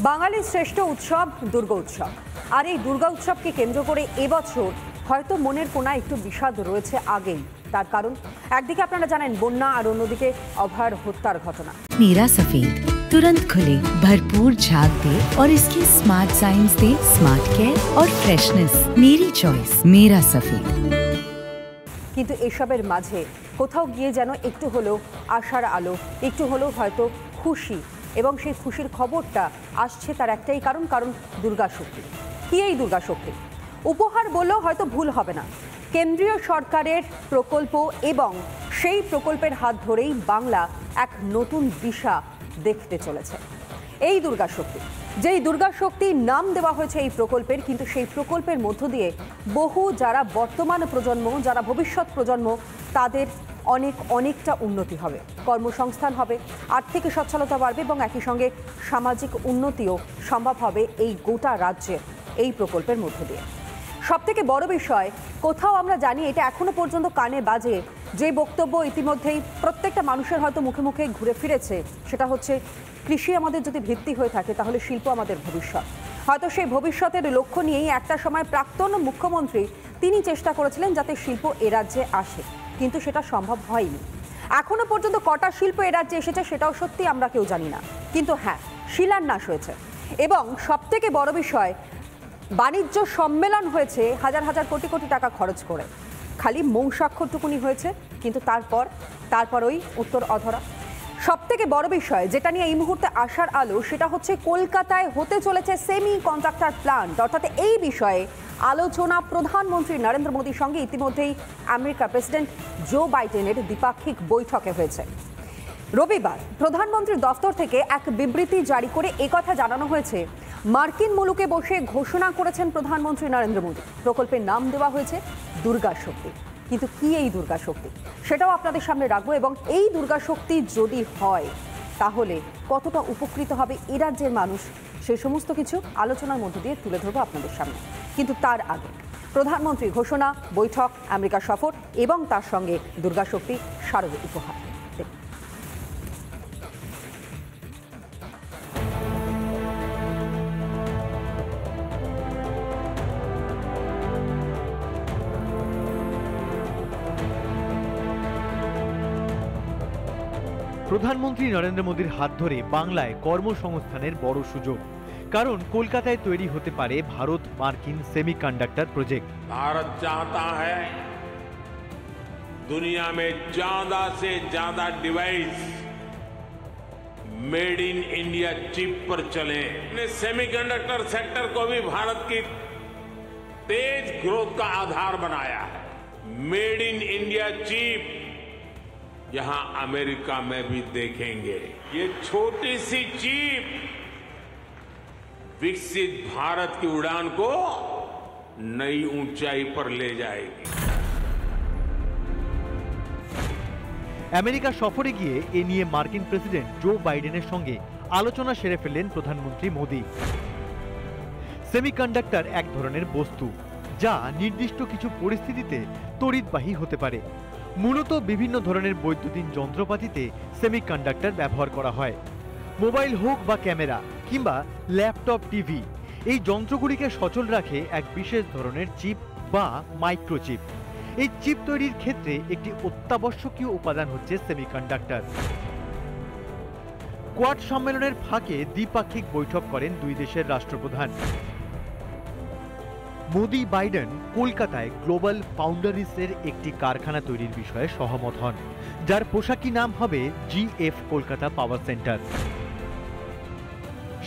বাঙালির শ্রেষ্ঠ উৎসব দুর্গা উৎসব। আর এই দুর্গা উৎসবকে কেন্দ্র করে এবছর হয়তো মনের কোণায় একটু বিষাদ রয়েছে আগেই। তার কারণ একদিকে আপনারা জানেন বন্যা, আর অন্যদিকে অভয়ার হত্যার ঘটনা। मेरा सफेद तुरंत खुले, भरपूर झाग दे और इसकी स्मार्ट साइंस दे स्मार्ट केयर और फ्रेशनेस। मेरी चॉइस मेरा सफेद। কিন্তু এসবের মাঝে কোথাও গিয়ে যেন একটু হলেও আশার আলো, একটু হলেও হয়তো খুশি, এবং সেই খুশির খবরটা আসছে তার একটাই কারণ, দুর্গা শক্তি। কি এই দুর্গা শক্তি? উপহার বললেও হয়তো ভুল হবে না। কেন্দ্রীয় সরকারের প্রকল্প, এবং সেই প্রকল্পের হাত ধরেই বাংলা এক নতুন দিশা দেখতে চলেছে। এই দুর্গা শক্তি, যেই দুর্গা শক্তির নাম দেওয়া হয়েছে এই প্রকল্পের, কিন্তু সেই প্রকল্পের মধ্য দিয়ে বহু যারা বর্তমান প্রজন্ম, যারা ভবিষ্যৎ প্রজন্ম, তাদের অনেকটা উন্নতি হবে, কর্মসংস্থান হবে, আর্থিক সচ্ছলতা বাড়বে, এবং একই সঙ্গে সামাজিক উন্নতিও সম্ভব হবে এই গোটা রাজ্যে এই প্রকল্পের মধ্য দিয়ে। সবথেকে বড় বিষয়, কোথাও আমরা জানি, এটা এখনো পর্যন্ত কানে বাজে, যে বক্তব্য ইতিমধ্যেই প্রত্যেকটা মানুষের হয়তো মুখে মুখে ঘুরে ফিরেছে, সেটা হচ্ছে কৃষি আমাদের যদি ভিত্তি হয়ে থাকে তাহলে শিল্প আমাদের ভবিষ্যৎ। হয়তো সেই ভবিষ্যতের লক্ষ্য নিয়েই একটা সময় প্রাক্তন মুখ্যমন্ত্রী তিনি চেষ্টা করেছিলেন যাতে শিল্প এ রাজ্যে আসে, কিন্তু সেটা সম্ভব হয়নি। এখনো পর্যন্ত কটা শিল্প এ রাজ্যে এসেছে সেটাও সত্যি আমরা কেউ জানি না, কিন্তু হ্যাঁ, শিলান্যাস হয়েছে। এবং সবথেকে বড় বিষয়, বাণিজ্য সম্মেলন হয়েছে হাজার হাজার কোটি কোটি টাকা খরচ করে, খালি মৌসাক্ষরটুকুনি হয়েছে, কিন্তু তারপর ওই উত্তর অধরা। সবথেকে বড় বিষয় যেটা নিয়ে এই মুহূর্তে আসার আলো, সেটা হচ্ছে কলকাতায় হতে চলেছে সেমি কন্ডাক্টর প্ল্যান্ট। অর্থাৎ এই বিষয়ে আলোচনা প্রধানমন্ত্রী নরেন্দ্র মোদীর সঙ্গে ইতিমধ্যেই আমেরিকার প্রেসিডেন্ট জো বাইডেনের দ্বিপাক্ষিক বৈঠকে হয়েছে। রবিবার প্রধানমন্ত্রীর দফতর থেকে এক বিবৃতি জারি করে একথা জানানো হয়েছে, মার্কিন মুলুকে বসে ঘোষণা করেছেন প্রধানমন্ত্রী নরেন্দ্র মোদী। প্রকল্পের নাম দেওয়া হয়েছে দুর্গা শক্তি। কিন্তু কি এই দুর্গা শক্তি, সেটাও আপনাদের সামনে রাখবো, এবং এই দুর্গা শক্তি যদি হয় তাহলে কতটা উপকৃত হবে এ রাজ্যের মানুষ, সেই সমস্ত কিছু আলোচনার মধ্য দিয়ে তুলে ধরবো আপনাদের সামনে। কিন্তু তার আগে প্রধানমন্ত্রী ঘোষণা, বৈঠক, আমেরিকা সফর, এবং তার সঙ্গে দুর্গা শক্তি শারদ উপহার। প্রধানমন্ত্রী নরেন্দ্র মোদীর হাত ধরে বাংলায় কর্মসংস্থানের বড় সুযোগ, কারণ কলকাতায় তৈরি হতে পারে ভারত মার্কিন সেমিকন্ডাক্টর প্রজেক্ট। भारत चाहता है दुनिया में ज्यादा से ज्यादा device made in India chip पर चले। ने सेमीकंडक्टर सेक्टर को भी भारत की तेज ग्रोथ का आधार बनाया है। मेड इन इंडिया चिप यहां अमेरिका में भी देखेंगे। ये छोटी सी चिप विकसित भारत की उड़ान को नई ऊंचाई पर ले जाएगी। আমেরিকা সফরে গিয়ে এ নিয়ে মার্কিন প্রেসিডেন্ট জো বাইডেনের সঙ্গে আলোচনা সেরে ফেললেন প্রধানমন্ত্রী মোদী। সেমিকন্ডাক্টর এক ধরনের বস্তু যা নির্দিষ্ট কিছু পরিস্থিতিতে তড়িৎবাহী হতে পারে। মূলত বিভিন্ন ধরনের বৈদ্যুতিন যন্ত্রপাতিতে সেমিকন্ডাক্টর ব্যবহার করা হয়। মোবাইল হোক বা ক্যামেরা কিংবা ল্যাপটপ, টিভি, এই যন্ত্রগুলিকে সচল রাখে এক বিশেষ ধরনের চিপ বা মাইক্রোচিপ। এই চিপ তৈরির ক্ষেত্রে একটি অত্যাবশ্যকীয় উপাদান হচ্ছে সেমিকন্ডাক্টর। কোয়াড সম্মেলনের ফাঁকে দ্বিপাক্ষিক বৈঠক করেন দুই দেশের রাষ্ট্রপ্রধান। মোদি বাইডেন কলকাতায় গ্লোবাল ফাউন্ডারিজের একটি কারখানা তৈরির বিষয়ে সহমত হন, যার পোশাকি নাম হবে GF কলকাতা পাওয়ার সেন্টার।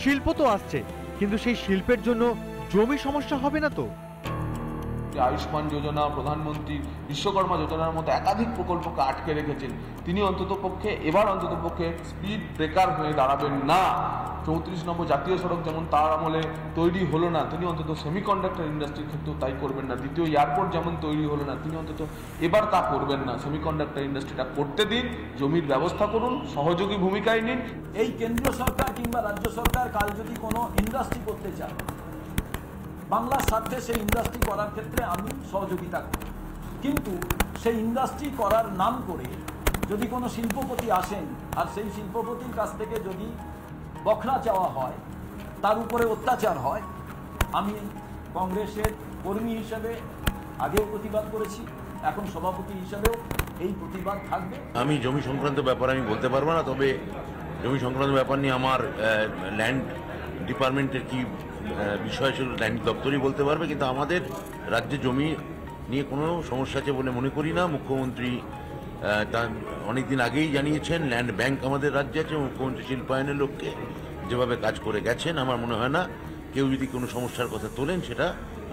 শিল্প তো আসছে, কিন্তু সেই শিল্পের জন্য জমি সমস্যা হবে না তো? আয়ুষ্মান যোজনা, প্রধানমন্ত্রী বিশ্বকর্মা যোজনার মতো একাধিক প্রকল্পকে আটকে রেখেছেন। তিনি এবার অন্ততপক্ষে স্পিড ব্রেকার হয়ে দাঁড়াবেন না। 34 নম্বর জাতীয় সড়ক যেমন তার আমলে তৈরি হলো না, তিনি অন্তত সেমিকন্ডাক্টর ইন্ডাস্ট্রির ক্ষেত্রেও তাই করবেন না। দ্বিতীয় এয়ারপোর্ট যেমন তৈরি হলো না, তিনি অন্তত এবার তা করবেন না। সেমিকন্ডাক্টর ইন্ডাস্ট্রিটা করতে দিন, জমির ব্যবস্থা করুন, সহযোগী ভূমিকায় নিন। এই কেন্দ্রীয় সরকার কিংবা রাজ্য সরকার কাল যদি কোনো ইন্ডাস্ট্রি করতে চায়, বাংলার স্বার্থে সেই ইন্ডাস্ট্রি করার ক্ষেত্রে আমি সহযোগিতা করি, কিন্তু সেই ইন্ডাস্ট্রি করার নাম করে যদি কোনো শিল্পপতি আসেন আর সেই শিল্পপতির কাছ থেকে যদি বখরা চাওয়া হয়, তার উপরে অত্যাচার হয়, আমি কংগ্রেসের কর্মী হিসেবে আগেও প্রতিবাদ করেছি, এখন সভাপতি হিসেবেও এই প্রতিবাদ থাকবে। আমি জমি সংক্রান্ত ব্যাপার আমি বলতে পারবো না, তবে জমি সংক্রান্ত ব্যাপার নিয়ে আমার ল্যান্ড ডিপার্টমেন্টের কি বিষয় ছিল ল্যান্ড দপ্তরই বলতে পারবে, কিন্তু আমাদের রাজ্যে জমি নিয়ে কোনো সমস্যা আছে বলে মনে করি না। মুখ্যমন্ত্রী তা অনেকদিন আগেই জানিয়েছেন ল্যান্ড ব্যাংক আমাদের রাজ্যে আছে। মুখ্যমন্ত্রী শিল্পায়নের লোককে যেভাবে কাজ করে গেছেন, আমার মনে হয় না কেউ যদি কোনো সমস্যার কথা তোলেন সেটা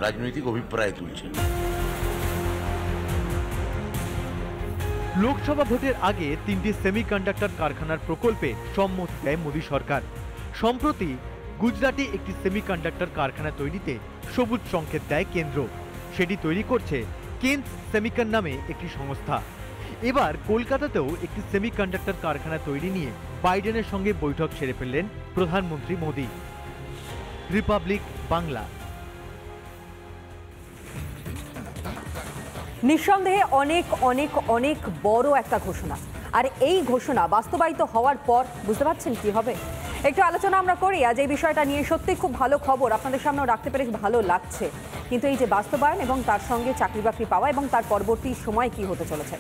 রাজনৈতিক অভিপ্রায় তুলছেন। লোকসভা ভোটের আগে 3টি সেমিকন্ডাক্টর কারখানার প্রকল্পে সম্মতি দেয় মোদী সরকার। সম্প্রতি গুজরাটে একটি সেমিকন্ডাক্টর কারখানা তৈরিতে সবুজ সংকেত দেয় কেন্দ্র। সেটি তৈরি করছে কেন্স সেমিকন নামে একটি সংস্থা। এবার কলকাতাতেও একটি সেমিকন্ডাক্টর কারখানা তৈরি নিয়ে বাইডেনের সঙ্গে বৈঠক সেরে ফেললেন প্রধানমন্ত্রী মোদী। রিপাবলিক বাংলা। নিঃসন্দেহে অনেক অনেক অনেক বড় একটা ঘোষণা, আর এই ঘোষণা বাস্তবায়িত হওয়ার পর বুঝতে পারছেন কি হবে। একটু আলোচনা আমরা করি আজ এই বিষয়টা নিয়ে। সত্যি খুব ভালো খবর, আপনাদের সামনেও রাখতে পেরে ভালো লাগছে, কিন্তু এই যে বাস্তবায়ন এবং তার সঙ্গে চাকরি বাকরি পাওয়া এবং তার পরবর্তী সময় কি হতে চলেছে,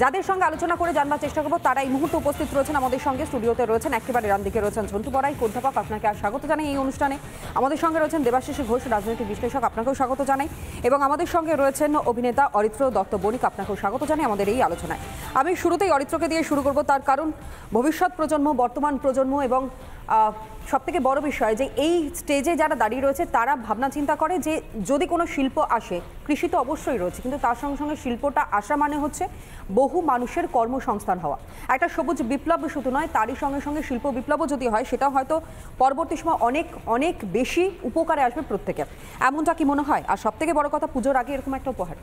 যাদের সঙ্গে আলোচনা করে জানবার চেষ্টা করবো তারা এই মুহূর্তে উপস্থিত রয়েছেন আমাদের সঙ্গে। স্টুডিওতে রয়েছেন একেবারে ডান দিকে রয়েছেন ঝন্টু বড়াই, অধ্যাপক, আপনাকে আর স্বাগত জানাই এই অনুষ্ঠানে। আমাদের সঙ্গে রয়েছেন দেবাশিস ঘোষ, রাজনৈতিক বিশ্লেষক, আপনাকেও স্বাগত জানাই। এবং আমাদের সঙ্গে রয়েছেন অভিনেতা অরিত্র দত্ত বণিক, আপনাকেও স্বাগত জানাই আমাদের এই আলোচনায়। আমি শুরুতেই অরিত্রকে দিয়ে শুরু করব, তার কারণ ভবিষ্যৎ প্রজন্ম, বর্তমান প্রজন্ম এবং সবথেকে বড় বিষয় যে এই স্টেজে যারা দাঁড়িয়ে রয়েছে তারা ভাবনা চিন্তা করে যে যদি কোনো শিল্প আসে, কৃষি তো অবশ্যই রয়েছে, কিন্তু তার সঙ্গে সঙ্গে শিল্পটা আসা মানে হচ্ছে বহু মানুষের কর্মসংস্থান হওয়া। একটা সবুজ বিপ্লব শুধু নয়, তারই সঙ্গে সঙ্গে শিল্প বিপ্লবও যদি হয় সেটা হয়তো পরবর্তী সময় অনেক অনেক বেশি উপকারে আসবে প্রত্যেকের, এমনটা কি মনে হয়? আর সবথেকে বড় কথা, পুজোর আগে এরকম একটা উপহার।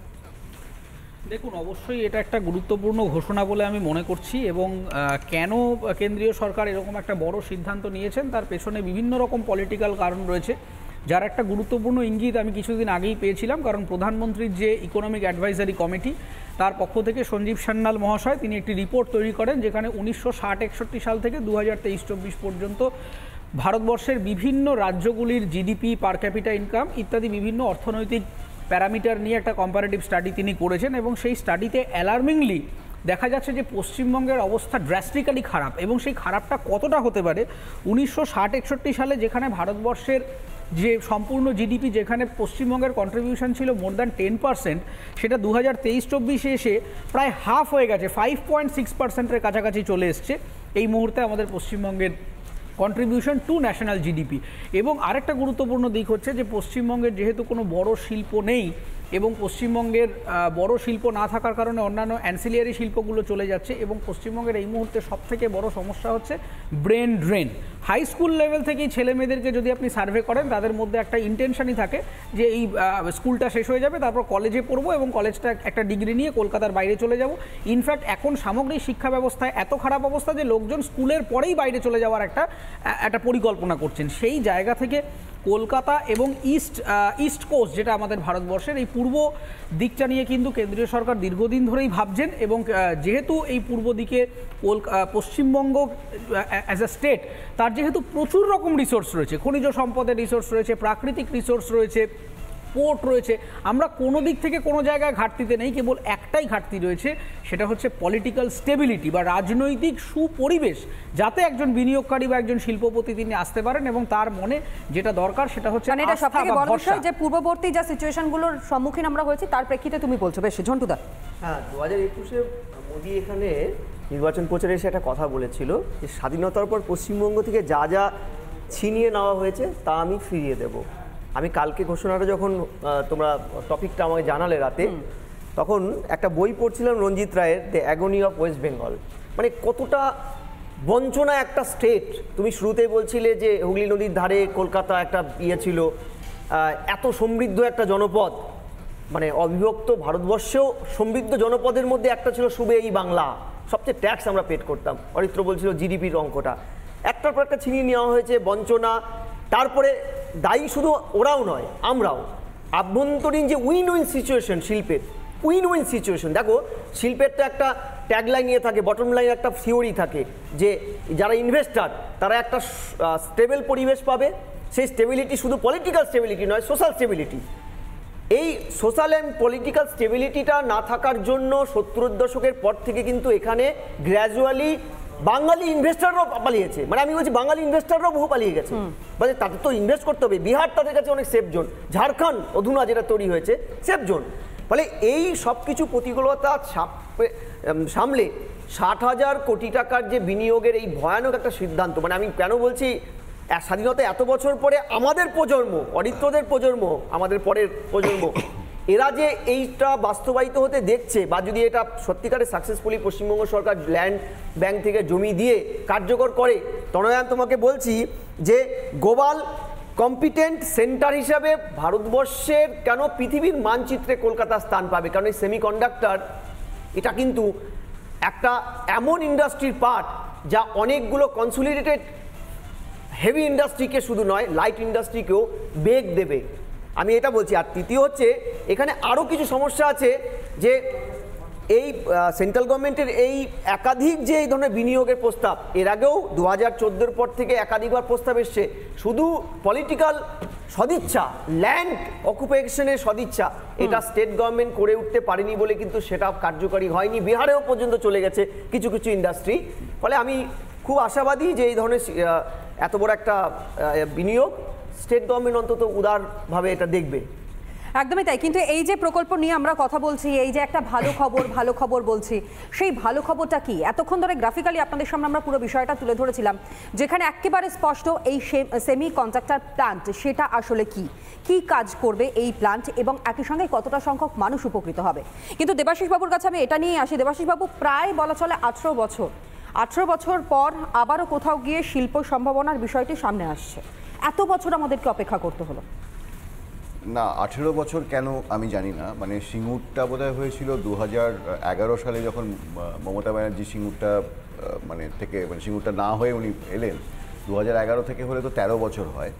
দেখুন, অবশ্যই এটা একটা গুরুত্বপূর্ণ ঘোষণা বলে আমি মনে করছি, এবং কেন কেন্দ্রীয় সরকার এরকম একটা বড় সিদ্ধান্ত নিয়েছেন তার পেছনে বিভিন্ন রকম পলিটিক্যাল কারণ রয়েছে, যার একটা গুরুত্বপূর্ণ ইঙ্গিত আমি কিছুদিন আগেই পেয়েছিলাম। কারণ প্রধানমন্ত্রীর যে ইকোনমিক অ্যাডভাইজারি কমিটি, তার পক্ষ থেকে সঞ্জীব সান্যাল মহাশয় তিনি একটি রিপোর্ট তৈরি করেন, যেখানে 1960-61 সাল থেকে 2023-24 পর্যন্ত ভারতবর্ষের বিভিন্ন রাজ্যগুলির জিডিপি, পার ক্যাপিটা ইনকাম ইত্যাদি বিভিন্ন অর্থনৈতিক প্যারামিটার নিয়ে একটা কম্পারেটিভ স্টাডি তিনি করেছেন। এবং সেই স্টাডিতে অ্যালার্মিংলি দেখা যাচ্ছে যে পশ্চিমবঙ্গের অবস্থা ড্রাস্টিক্যালি খারাপ। এবং সেই খারাপটা কতটা হতে পারে, 1960-61 সালে যেখানে ভারতবর্ষের যে সম্পূর্ণ জিডিপি, যেখানে পশ্চিমবঙ্গের কন্ট্রিবিউশন ছিল মোর দ্যান 10%, সেটা 2023-24 এসে প্রায় হাফ হয়ে গেছে, 5.6%-এর কাছাকাছি চলে এসছে এই মুহূর্তে আমাদের পশ্চিমবঙ্গের কন্ট্রিবিউশন টু ন্যাশনাল জিডিপি। এবং আরেকটা গুরুত্বপূর্ণ দিক হচ্ছে যে পশ্চিমবঙ্গের যেহেতু কোনো বড় শিল্প নেই, এবং পশ্চিমবঙ্গের বড় শিল্প না থাকার কারণে অন্যান্য অ্যান্সিলিয়ারি শিল্পগুলো চলে যাচ্ছে, এবং পশ্চিমবঙ্গের এই মুহূর্তে সবথেকে বড় সমস্যা হচ্ছে brain drain. High school level থেকেই ছেলে মেয়েদেরকে যদি আপনি সার্ভে করেন, তাদের মধ্যে একটা ইন্টেনশনই থাকে যে এই স্কুলটা শেষ হয়ে যাবে, তারপর কলেজে পড়বো এবং কলেজটা একটা ডিগ্রি নিয়ে কলকাতার বাইরে চলে যাব। ইনফ্যাক্ট এখন সামগ্রিক শিক্ষা ব্যবস্থায় এত খারাপ অবস্থা যে লোকজন স্কুলের পরেই বাইরে চলে যাওয়ার একটা পরিকল্পনা করছেন। সেই জায়গা থেকে কলকাতা এবং ইস্ট কোস্ট, যেটা আমাদের ভারতবর্ষের এই পূর্ব দিকটা নিয়ে কিন্তু কেন্দ্রীয় সরকার দীর্ঘদিন ধরেই ভাবছেন। এবং যেহেতু এই পূর্ব দিকে পশ্চিমবঙ্গ অ্যাজ আ স্টেট, তার যেহেতু প্রচুর রকম রিসোর্স রয়েছে, খনিজ সম্পদের রিসোর্স রয়েছে, প্রাকৃতিক রিসোর্স রয়েছে, পোর্ট রয়েছে, আমরা কোনো দিক থেকে কোনো জায়গায় ঘাটতিতে নেই, কেবল একটাই ঘাটতি রয়েছে, সেটা হচ্ছে পলিটিক্যাল স্টেবিলিটি বা রাজনৈতিক সুপরিবেশ, যাতে একজন বিনিয়োগকারী বা একজন শিল্পপতি তিনি আসতে পারেন এবং তার মনে যেটা দরকার সেটা হচ্ছে এটা সবথেকে বড় বিষয় যে পূর্ববর্তী যা সিচুয়েশনগুলোর সম্মুখীন আমরা হয়েছি তার প্রেক্ষিতে তুমি বলছো। বেশ, ঝন্টুদা। হ্যাঁ, 2021-এ মোদী এখানে নির্বাচন প্রচারে এসে একটা কথা বলেছিল যে স্বাধীনতার পর পশ্চিমবঙ্গ থেকে যা যা ছিনিয়ে নেওয়া হয়েছে তা আমি ফিরিয়ে দেব। আমি কালকে ঘোষণাটা যখন তোমরা টপিকটা আমাকে জানালে রাতে, তখন একটা বই পড়ছিলাম রঞ্জিত রায়ের দ্য অ্যাগনি অফ ওয়েস্ট বেঙ্গল। মানে কতটা বঞ্চনা একটা স্টেট। তুমি শুরুতেই বলছিলে যে হুগলি নদীর ধারে কলকাতা একটা ছিল, এত সমৃদ্ধ একটা জনপদ, মানে অবিভক্ত ভারতবর্ষেও সমৃদ্ধ জনপদের মধ্যে একটা ছিল শুবে এই বাংলা, সবচেয়ে ট্যাক্স আমরা পেড করতাম। অরিত্র বলছিল জিডিপির অঙ্কটা একটার পর একটা ছিনিয়ে নেওয়া হয়েছে, বঞ্চনা। তারপরে দায়ী শুধু ওরাও নয়, আমরাও। আভ্যন্তরীণ যে উইন উইন সিচুয়েশন শিল্পের, উইন উইন সিচুয়েশন, দেখো শিল্পের তো একটা ট্যাগলাইন নিয়ে থাকে, বটম লাইন একটা থিওরি থাকে যে যারা ইনভেস্টার তারা একটা স্টেবল পরিবেশ পাবে, সেই স্টেবিলিটি শুধু পলিটিক্যাল স্টেবিলিটি নয়, সোশ্যাল স্টেবিলিটি। এই সোশ্যাল অ্যান্ড পলিটিক্যাল স্টেবিলিটিটা না থাকার জন্য 70-এর দশকের পর থেকে কিন্তু এখানে গ্র্যাজুয়ালি বাঙালি ইনভেস্টাররাও পালিয়েছে। মানে আমি বলছি বাঙালি ইনভেস্টাররাও বহু পালিয়ে গেছে, মানে তাদের তো ইনভেস্ট করতে হবে। বিহার তাদের কাছে অনেক সেফ জোন, ঝাড়খণ্ড অধুনা যেটা তৈরি হয়েছে সেফ জোন। ফলে এই সব কিছু প্রতিকূলতা সামলে 60,000 কোটি টাকার যে বিনিয়োগের এই ভয়ানক একটা সিদ্ধান্ত, মানে আমি কেন বলছি স্বাধীনতা এত বছর পরে আমাদের প্রজন্ম, অরিত্রদের প্রজন্ম, আমাদের পরের প্রজন্ম, এরা যে এইটা বাস্তবায়িত হতে দেখছে, বা যদি এটা সত্যিকারের সাকসেসফুলি পশ্চিমবঙ্গ সরকার ল্যান্ড ব্যাংক থেকে জমি দিয়ে কার্যকর করে, তনয় আমি তোমাকে বলছি যে গ্লোবাল কম্পিটেন্ট সেন্টার হিসাবে ভারতবর্ষের কেন পৃথিবীর মানচিত্রে কলকাতা স্থান পাবে। কারণ এই সেমিকন্ডাক্টর এটা কিন্তু একটা এমন ইন্ডাস্ট্রির পার্ট যা অনেকগুলো কনসলিডেটেড হেভি ইন্ডাস্ট্রিকে শুধু নয়, লাইট ইন্ডাস্ট্রিকেও বেগ দেবে, আমি এটা বলছি। আর তৃতীয় হচ্ছে এখানে আরও কিছু সমস্যা আছে, যে এই সেন্ট্রাল গভর্নমেন্টের এই একাধিক যে এই ধরনের বিনিয়োগের প্রস্তাব, এর আগেও 2014-এর পর থেকে একাধিকবার প্রস্তাব এসছে, শুধু পলিটিক্যাল সদিচ্ছা, ল্যান্ড অকুপেশনের সদিচ্ছা, এটা স্টেট গভর্নমেন্ট করে উঠতে পারেনি বলে কিন্তু সেটা কার্যকরী হয়নি। বিহারেও পর্যন্ত চলে গেছে কিছু কিছু ইন্ডাস্ট্রি। ফলে আমি খুব আশাবাদী যে এই ধরনের এত বড় একটা বিনিয়োগ স্টেট গভর্নমেন্ট অন্তত উদারভাবে এটা দেখবে। একদমই তাই। কিন্তু এই যে প্রকল্প নিয়ে আমরা কথা বলছি, এই যে একটা ভালো খবর বলছি, সেই ভালো খবরটা কি? এতক্ষণ ধরে গ্রাফিক্যালি আপনাদের সামনে আমরা পুরো বিষয়টা তুলে ধরেছিলাম, যেখানে একেবারে স্পষ্ট এই সেমি কন্ডাক্টর প্ল্যান্ট সেটা আসলে কি কাজ করবে এই প্ল্যান্ট, এবং একই সঙ্গে কতটা সংখ্যক মানুষ উপকৃত হবে। কিন্তু দেবাশিস বাবুর কাছে আমি এটা নিয়েই আসি। দেবাশিস বাবু, প্রায় বলা চলে 18 বছর পর আবারও কোথাও গিয়ে শিল্প সম্ভাবনার বিষয়টি সামনে আসছে। এত বছর আমাদেরকে অপেক্ষা করতে হলো না? 18 বছর কেন আমি জানি না। মানে সিঙ্গুরটা বোধহয় হয়েছিল 2011 সালে, যখন মমতা ব্যানার্জি সিঙ্গুরটা সিঙ্গুরটা না হয়ে উনি এলেন। 2011 থেকে হলে তো 13 বছর হয়।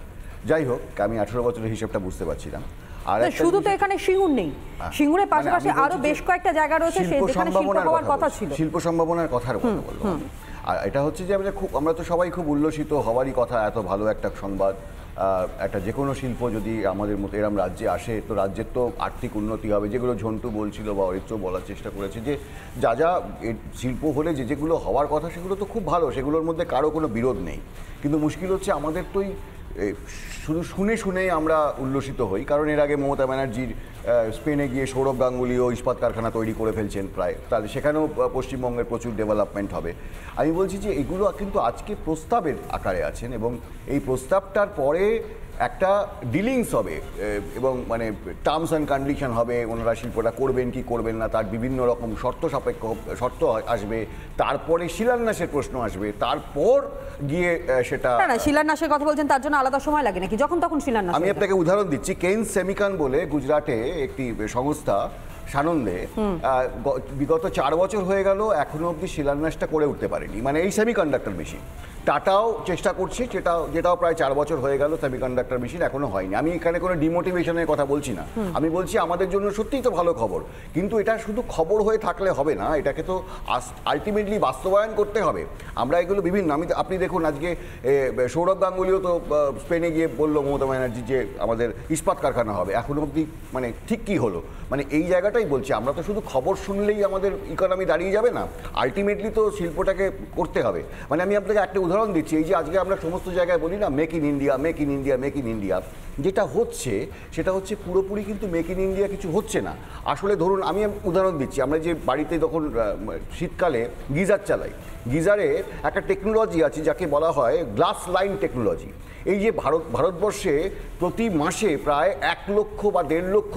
যাই হোক, আমি 18 বছরের হিসেবটা বুঝতে পারছিলাম। আর শুধু তো এখানে সিঙ্গুর নেই, সিঙ্গুরের পাশাপাশি আরো বেশ কয়েকটা জায়গা রয়েছে যেখানে শিল্প হওয়ার কথা ছিল। শিল্প সম্ভাবনার কথার কথা বলবো। আর এটা হচ্ছে যে আমরা তো সবাই খুব উল্লসিত হওয়ারই কথা, এত ভালো একটা সংবাদ। একটা যে কোনো শিল্প যদি আমাদের মতো এরম রাজ্যে আসে, তো রাজ্যের তো আর্থিক উন্নতি হবে। যেগুলো ঝন্টু বলছিল বা অরিত্র বলার চেষ্টা করেছে, যে যা শিল্প হলে যেগুলো হওয়ার কথা সেগুলো তো খুব ভালো, সেগুলোর মধ্যে কারো কোনো বিরোধ নেই। কিন্তু মুশকিল হচ্ছে আমাদের তো শুধু শুনে আমরা উল্লসিত হই। কারণ এর আগে মমতা ব্যানার্জির স্পেনে গিয়ে সৌরভ গাঙ্গুলিও ইস্পাত কারখানা তৈরি করে ফেলছেন প্রায়, তাহলে সেখানেও পশ্চিমবঙ্গের প্রচুর ডেভেলপমেন্ট হবে। আমি বলছি যে এগুলো কিন্তু আজকে প্রস্তাবের আকারে আছেন, এবং এই প্রস্তাবটার পরে একটা ডিলিংস হবে, এবং মানে টার্মস অ্যান্ড কন্ডিশন হবে, ওনারা শিল্পটা করবেন কি করবেন না, তার বিভিন্ন রকম শর্ত আসবে, তারপরে শিলান্যাসের প্রশ্ন আসবে, তারপর গিয়ে সেটা শিলান্যাসের কথা বলছেন, তার জন্য আলাদা সময় লাগে নাকি? যখন তখন শিলান্যাস। আমি আপনাকে উদাহরণ দিচ্ছি। কেইন্স সেমিকন বলে গুজরাটে একটি সংস্থা, সানন্দে, বিগত 4 বছর হয়ে গেল এখনো অবধি শিলান্যাসটা করে উঠতে পারেনি। মানে এই সেমিকন্ডাক্টর মেশিন, টাটাও চেষ্টা করছে, যেটাও প্রায় 4 বছর হয়ে গেল সেমিকন্ডাক্টর মেশিন এখনো হয়নি। আমি এখানে কোনো ডিমোটিভেশনের কথা বলছি না, আমি বলছি আমাদের জন্য সত্যিই তো ভালো খবর। কিন্তু এটা শুধু খবর হয়ে থাকলে হবে না, এটাকে তো আলটিমেটলি বাস্তবায়ন করতে হবে। আমরা এগুলো আপনি দেখুন, আজকে সৌরভ গাঙ্গুলিও তো স্পেনে গিয়ে বললো মমতা ব্যানার্জি যে আমাদের ইস্পাত কারখানা হবে, এখনো অবধি মানে ঠিক কী হলো? মানে এই জায়গাটাই বলছি, আমরা তো শুধু খবর শুনলেই আমাদের ইকোনমি দাঁড়িয়ে যাবে না, আলটিমেটলি তো শিল্পটাকে করতে হবে। মানে আমি আপনাকে একটা উদাহরণ দিচ্ছি। এই যে আজকে আমরা সমস্ত জায়গায় বলি না make in India, make in India, make in India, যেটা হচ্ছে সেটা হচ্ছে পুরোপুরি কিন্তু মেক ইন ইন্ডিয়া কিছু হচ্ছে না। আসলে ধরুন আমি উদাহরণ দিচ্ছি, আমরা যে বাড়িতে যখন শীতকালে গিজার চালাই, গিজারে একটা টেকনোলজি আছে যাকে বলা হয় গ্লাস লাইন টেকনোলজি। এই যে ভারতবর্ষে প্রতি মাসে প্রায় 1 লক্ষ বা 1.5 লক্ষ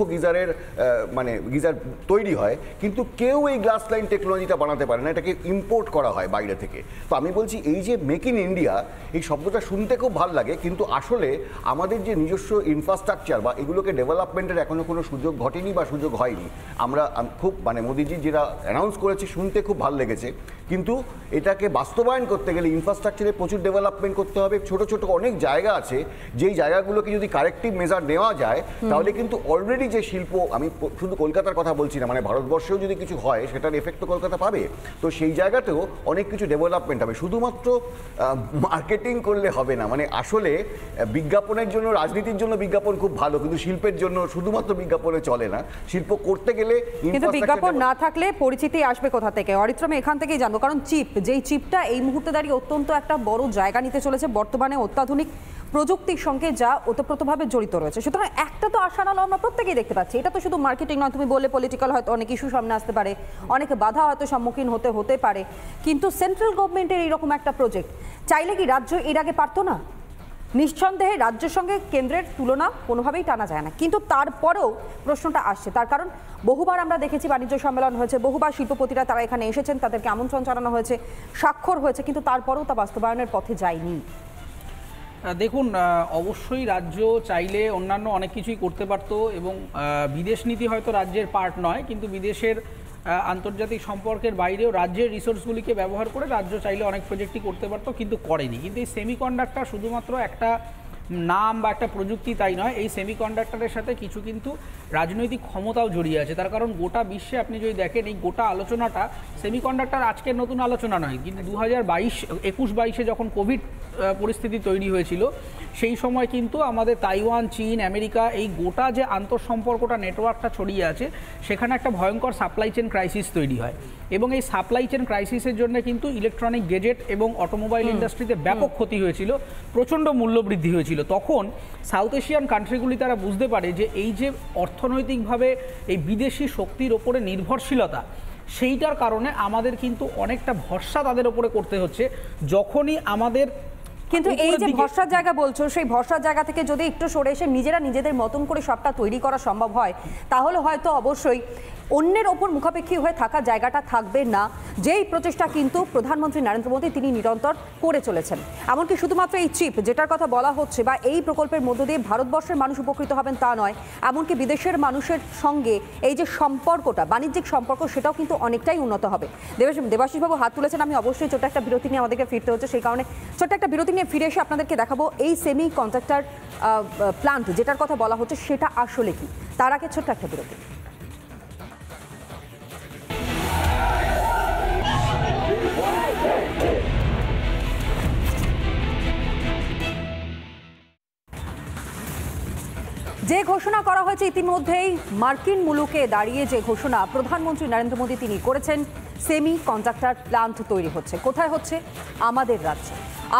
গিজার তৈরি হয়, কিন্তু কেউ এই গ্লাস লাইন টেকনোলজিটা বানাতে পারে না, এটাকে ইম্পোর্ট করা হয় বাইরে থেকে। তো আমি বলছি এই যে মেক ইন ইন্ডিয়া, এই শব্দটা শুনতে খুব ভালো লাগে, কিন্তু আসলে আমাদের যে নিজস্ব ইনফ্রাস্ট্রাকচার বা এগুলোকে ডেভেলপমেন্টের এখনও কোনো সুযোগ ঘটেনি বা সুযোগ হয়নি। আমরা খুব মোদিজি যেটা অ্যানাউন্স করেছে শুনতে খুব ভালো লেগেছে, কিন্তু এটাকে বাস্তবায়ন করতে গেলে ইনফ্রাস্ট্রাকচারে প্রচুর ডেভেলপমেন্ট করতে হবে। ছোট ছোট অনেক জায়গা আছে, যেই জায়গাগুলোকে যদি কারেক্টিভ মেজার নেওয়া যায় তাহলে কিন্তু অলরেডি যে শিল্প, আমি শুধু কলকাতার কথা বলছি না, মানে ভারতবর্ষেও যদি কিছু হয় সেটার এফেক্ট তো কলকাতা পাবে। তো সেই জায়গাতেও অনেক কিছু ডেভেলপমেন্ট হবে। শুধুমাত্র মার্কেটিং করলে হবে না, মানে আসলে বিজ্ঞাপনের জন্য, রাজনীতির জন্য বিজ্ঞাপন খুব ভালো, কিন্তু শিল্পের জন্য শুধুমাত্র বিজ্ঞাপনে চলে না। শিল্প করতে গেলে কিন্তু বিজ্ঞাপন না থাকলে পরিচিতি আসবে কোথা থেকে? অরিত্র, আমি এখান থেকেই জানবো, কারণ যেই চিপটা এই মুহূর্তে দাঁড়িয়ে অত্যন্ত একটা বড় জায়গা নিতে চলেছে বর্তমানে অত্যাধুনিক প্রযুক্তির সঙ্গে যা ওতপ্রোতভাবে জড়িত রয়েছে, সুতরাং একটা তো আশার আলো আমরা প্রত্যেকেই দেখতে পাচ্ছি। এটা তো শুধু মার্কেটিং নয়, তুমি বললে পলিটিক্যাল হয়তো অনেক ইস্যু সামনে আসতে পারে, অনেক বাধা হয়তো সম্মুখীন হতে পারে, কিন্তু সেন্ট্রাল গভর্নমেন্টের এইরকম একটা প্রজেক্ট চাইলে কি রাজ্য এর আগে পারতো না? নিঃসন্দেহে রাজ্যের সঙ্গে কেন্দ্রের তুলনা কোনোভাবেই টানা যায় না, কিন্তু তারপরেও প্রশ্নটা আসছে। তার কারণ বহুবার আমরা দেখেছি বাণিজ্য সম্মেলন হয়েছে, বহুবার শিল্পপতিরা তারা এখানে এসেছেন, তাদেরকে আমন্ত্রণ জানানো হয়েছে, স্বাক্ষর হয়েছে, কিন্তু তারপরেও তা বাস্তবায়নের পথে যায়নি। দেখুন, অবশ্যই রাজ্য চাইলে অন্যান্য অনেক কিছুই করতে পারত, এবং বিদেশ নীতি হয়তো রাজ্যের পার্ট নয়, কিন্তু বিদেশের আন্তর্জাতিক সম্পর্কের বাইরেও রাজ্যের রিসোর্সগুলিকে ব্যবহার করে রাজ্য চাইলে অনেক প্রজেক্টই করতে পারতো, কিন্তু করেনি। কিন্তু এই সেমিকন্ডাক্টর শুধুমাত্র একটা নাম বা একটা প্রযুক্তি তাই নয়, এই সেমিকন্ডাক্টরের সাথে কিছু কিন্তু রাজনৈতিক ক্ষমতাও জড়িয়ে আছে। তার কারণ গোটা বিশ্বে আপনি যদি দেখেন, এই গোটা আলোচনাটা সেমিকন্ডাক্টর আজকের নতুন আলোচনা নয়, কিন্তু 2021-22 যখন কোভিড পরিস্থিতি তৈরি হয়েছিল, সেই সময় কিন্তু আমাদের তাইওয়ান, চীন, আমেরিকা, এই গোটা যে আন্তঃসম্পর্কটা, নেটওয়ার্কটা ছড়িয়ে আছে, সেখানে একটা ভয়ঙ্কর সাপ্লাই চেন ক্রাইসিস তৈরি হয়। এবং এই সাপ্লাই চেন ক্রাইসিসের জন্য কিন্তু ইলেকট্রনিক গেজেট এবং অটোমোবাইল ইন্ডাস্ট্রিতে ব্যাপক ক্ষতি হয়েছিল, প্রচণ্ড মূল্যবৃদ্ধি হয়েছিল। তখন সাউথ এশিয়ান কান্ট্রিগুলি তারা বুঝতে পারে যে এই যে অর্থনৈতিকভাবে এই বিদেশি শক্তির ওপরে নির্ভরশীলতা, সেইটার কারণে আমাদের কিন্তু অনেকটা ভরসা তাদের ওপরে করতে হচ্ছে। যখনই আমাদের কিন্তু এই যে ভরসার জায়গা বলছো, সেই ভরসার জায়গা থেকে যদি একটু সরে এসে নিজেরা নিজেদের মতন করে সবটা তৈরি করা সম্ভব হয়, তাহলে হয়তো অবশ্যই অন্যের ওপর মুখাপেক্ষী হয়ে থাকা জায়গাটা থাকবে না, যেই প্রচেষ্টা কিন্তু প্রধানমন্ত্রী নরেন্দ্র মোদী তিনি নিরন্তর করে চলেছেন। এমনকি শুধুমাত্র এই চিপ যেটার কথা বলা হচ্ছে বা এই প্রকল্পের মধ্য দিয়ে ভারতবর্ষের মানুষ উপকৃত হবেন তা নয়, এমনকি বিদেশের মানুষের সঙ্গে এই যে সম্পর্কটা, বাণিজ্যিক সম্পর্ক, সেটাও কিন্তু অনেকটাই উন্নত হবে। দেবাশিসবাবু হাত তুলেছেন, আমি অবশ্যই ছোট্ট একটা বিরতি নিয়ে আমাদেরকে ফিরতে হচ্ছে, সেই কারণে ছোট্ট একটা বিরতি নিয়ে ফিরে এসে আপনাদেরকে দেখাবো এই সেমি কন্ডাক্টর প্লান্ট যেটার কথা বলা হচ্ছে সেটা আসলে কি। তার আগে ছোট্ট একটা বিরতি। যে ঘোষণা করা হয়েছে ইতিমধ্যেই মার্কিন মুলুকে দাঁড়িয়ে, যে ঘোষণা প্রধানমন্ত্রী নরেন্দ্র মোদী তিনি করেছেন, সেমি কন্ডাক্টর প্লান্ট তৈরি হচ্ছে। কোথায় হচ্ছে? আমাদের রাজ্য,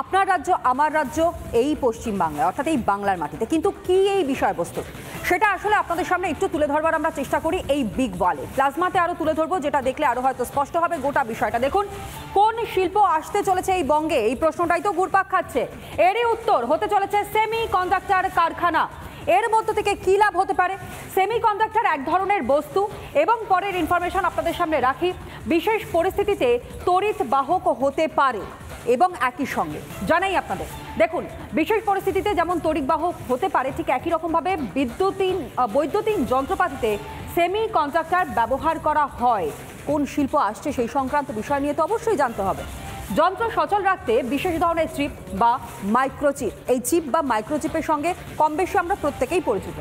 আপনার রাজ্য, আমার রাজ্য, এই পশ্চিমবাংলায়, অর্থাৎ এই বাংলার মাটিতে। কিন্তু কি এই বিষয়বস্তু, সেটা আসলে আপনাদের সামনে একটু তুলে ধরবার আমরা চেষ্টা করি এই বিগ ওয়ালে। প্লাজমাতে আরও তুলে ধরবো, যেটা দেখলে আরও হয়তো স্পষ্ট হবে গোটা বিষয়টা। দেখুন, কোন শিল্প আসতে চলেছে এই বঙ্গে, এই প্রশ্নটাই তো ঘুরপাক খাচ্ছে। এরই উত্তর হতে চলেছে সেমি কন্ডাক্টর কারখানা। এর মধ্য থেকে কী লাভ হতে পারে? সেমিকন্ডাক্টর এক ধরনের বস্তু, এবং পরের ইনফরমেশন আপনাদের সামনে রাখি, বিশেষ পরিস্থিতিতে তড়িৎ বাহক হতে পারে। এবং একই সঙ্গে জানাই আপনাদের, দেখুন, বিশেষ পরিস্থিতিতে যেমন তড়িৎ বাহক হতে পারে, ঠিক একই রকমভাবে বৈদ্যুতিন যন্ত্রপাতিতে সেমি কন্ডাক্টর ব্যবহার করা হয়। কোন শিল্প আসছে সেই সংক্রান্ত বিষয় নিয়ে তো অবশ্যই জানতে হবে। যন্ত্র সচল রাখতে বিশেষ ধরনের চিপ বা মাইক্রোচিপ, এই চিপ বা মাইক্রোচিপের সঙ্গে কম বেশি আমরা প্রত্যেকেই পরিচিত।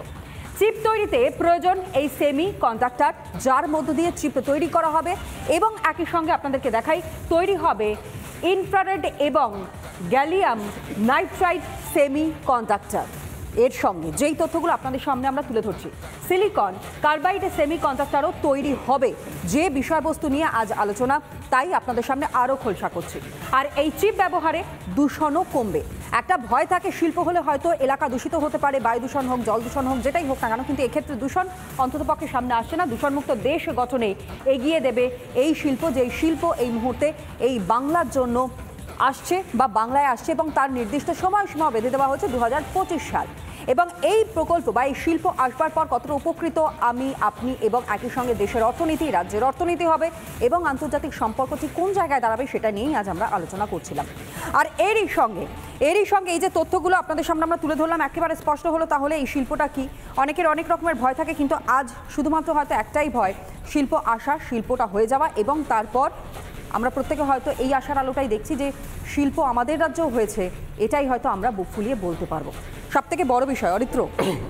চিপ তৈরিতে প্রয়োজন এই সেমি কন্ডাক্টর, যার মধ্য দিয়ে চিপ তৈরি করা হবে। এবং একই সঙ্গে আপনাদেরকে দেখাই, তৈরি হবে ইনফ্রারেড এবং গ্যালিয়াম নাইট্রাইড সেমি কন্ডাক্টর। এর সঙ্গে যেই তথ্যগুলো আপনাদের সামনে আমরা তুলে ধরছি, সিলিকন কার্বাইড সেমি কন্ডাক্টরও তৈরি হবে, যে বিষয়বস্তু নিয়ে আজ আলোচনা, তাই আপনাদের সামনে আরও খোলসা করছি। আর এই চিপ ব্যবহারে দূষণও কমবে। একটা ভয় থাকে, শিল্প হলে হয়তো এলাকা দূষিত হতে পারে, বায়ু দূষণ হোক, জল দূষণ হোক, যেটাই হোক না কেন, কিন্তু এক্ষেত্রে দূষণ অন্ততপক্ষে সামনে আসছে না। দূষণমুক্ত দেশ গঠনে এগিয়ে দেবে এই শিল্প, যেই শিল্প এই মুহূর্তে এই বাংলার জন্য আসছে বা বাংলায় আসছে, এবং তার নির্দিষ্ট সময়সীমা বেঁধে দেওয়া হচ্ছে 2025 সাল। এবং এই প্রকল্প বা এই শিল্প আসবার পর কতটা উপকৃত আমি, আপনি এবং একই সঙ্গে দেশের অর্থনীতি, রাজ্যের অর্থনীতি হবে, এবং আন্তর্জাতিক সম্পর্কটি কোন জায়গায় দাঁড়াবে, সেটা নিয়েই আজ আমরা আলোচনা করছিলাম। আর এরই সঙ্গে এই যে তথ্যগুলো আপনাদের সামনে আমরা তুলে ধরলাম, একেবারে স্পষ্ট হলো তাহলে এই শিল্পটা কি। অনেকের অনেক রকমের ভয় থাকে, কিন্তু আজ শুধুমাত্র হয়তো একটাই ভয়, শিল্প আসা, শিল্পটা হয়ে যাওয়া, এবং তারপর আমরা প্রত্যেকে হয়তো এই আশার আলোটাই দেখছি যে শিল্প আমাদের রাজ্যেও হয়েছে, এটাই হয়তো আমরা বুক ফুলিয়ে বলতে পারবো। সব থেকে বড় বিষয় অরিত্র,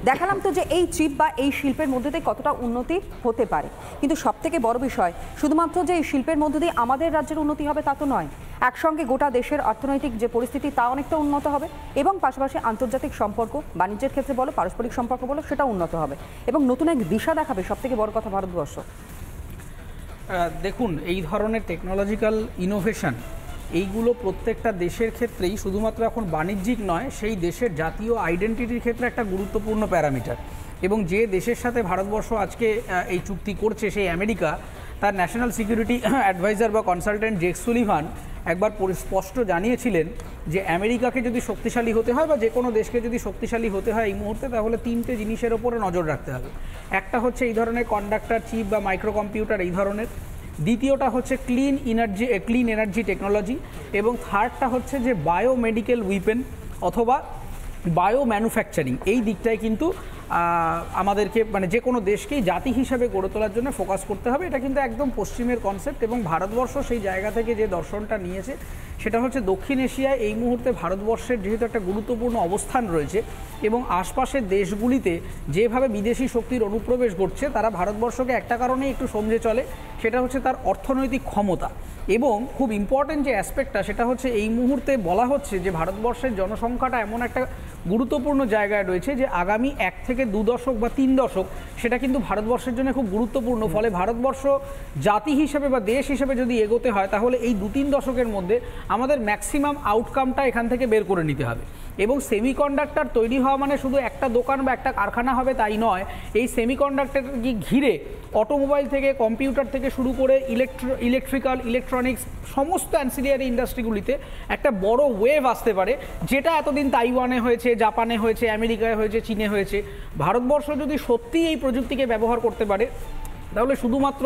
দেখালাম তো যে এই চিপ বা এই শিল্পের মধ্যে দিয়ে কতটা উন্নতি হতে পারে, কিন্তু সব থেকে বড় বিষয় শুধুমাত্র যে এই শিল্পের মধ্যে দিয়ে আমাদের রাজ্যের উন্নতি হবে তা তো নয়, একসঙ্গে গোটা দেশের অর্থনৈতিক যে পরিস্থিতি তা অনেকটা উন্নত হবে এবং পাশাপাশি আন্তর্জাতিক সম্পর্ক, বাণিজ্যের ক্ষেত্রে বলো, পারস্পরিক সম্পর্ক বলো, সেটা উন্নত হবে এবং নতুন এক দিশা দেখাবে সব থেকে বড় কথা ভারতবর্ষ। দেখুন, এই ধরনের টেকনোলজিক্যাল ইনোভেশন এইগুলো প্রত্যেকটা দেশের ক্ষেত্রেই শুধুমাত্র এখন বাণিজ্যিক নয়, সেই দেশের জাতীয় আইডেন্টিটির ক্ষেত্রে একটা গুরুত্বপূর্ণ প্যারামিটার। এবং যে দেশের সাথে ভারতবর্ষ আজকে এই চুক্তি করছে, সেই আমেরিকা, তার ন্যাশনাল সিকিউরিটি অ্যাডভাইজার বা কনসালটেন্ট জেক সুলিভান একবার স্পষ্ট জানিয়েছিলেন যে আমেরিকাকে যদি শক্তিশালী হতে হয় বা যে কোনো দেশকে যদি শক্তিশালী হতে হয় এই মুহূর্তে, তাহলে তিনটে জিনিসের ওপরে নজর রাখতে হবে। একটা হচ্ছে এই ধরনের কন্ডাক্টর, চিপ বা মাইক্রো কম্পিউটার এই ধরনের, দ্বিতীয়টা হচ্ছে ক্লিন এনার্জি টেকনোলজি, এবং থার্ডটা হচ্ছে যে বায়োমেডিক্যাল উইপেন অথবা বায়ো ম্যানুফ্যাকচারিং। এই দিকটায় কিন্তু আমাদেরকে মানে যে কোনো দেশকেই জাতি হিসাবে গড়ে তোলার জন্য ফোকাস করতে হবে। এটা কিন্তু একদম পশ্চিমের কনসেপ্ট এবং ভারতবর্ষ সেই জায়গা থেকে যে দর্শনটা নিয়েছে সেটা হচ্ছে দক্ষিণ এশিয়ায় এই মুহূর্তে ভারতবর্ষের যেহেতু একটা গুরুত্বপূর্ণ অবস্থান রয়েছে এবং আশপাশের দেশগুলিতে যেভাবে বিদেশি শক্তির অনুপ্রবেশ ঘটছে, তারা ভারতবর্ষকে একটা কারণেই একটু সমঝে চলে, সেটা হচ্ছে তার অর্থনৈতিক ক্ষমতা। এবং খুব ইম্পর্টেন্ট যে অ্যাসপেক্টটা সেটা হচ্ছে এই মুহূর্তে বলা হচ্ছে যে ভারতবর্ষের জনসংখ্যাটা এমন একটা গুরুত্বপূর্ণ জায়গায় রয়েছে যে আগামী 1 থেকে 2 দশক বা 3 দশক সেটা কিন্তু ভারতবর্ষের জন্য খুব গুরুত্বপূর্ণ। ফলে ভারতবর্ষ জাতি হিসেবে বা দেশ হিসেবে যদি এগোতে হয় তাহলে এই 2-3 দশকের মধ্যে আমাদের ম্যাক্সিমাম আউটকামটা এখান থেকে বের করে নিতে হবে। এবং সেমিকন্ডাক্টর তৈরি হওয়া মানে শুধু একটা দোকান বা একটা কারখানা হবে তাই নয়, এই সেমিকন্ডাক্টরকে ঘিরে অটোমোবাইল থেকে, কম্পিউটার থেকে শুরু করে ইলেকট্রনিক্স সমস্ত অ্যান্সিলিয়ারি ইন্ডাস্ট্রিগুলিতে একটা বড় ওয়েভ আসতে পারে, যেটা এতদিন তাইওয়ানে হয়েছে, জাপানে হয়েছে, আমেরিকায় হয়েছে, চীনে হয়েছে। ভারতবর্ষ যদি সত্যিই এই প্রযুক্তিকে ব্যবহার করতে পারে তাহলে শুধুমাত্র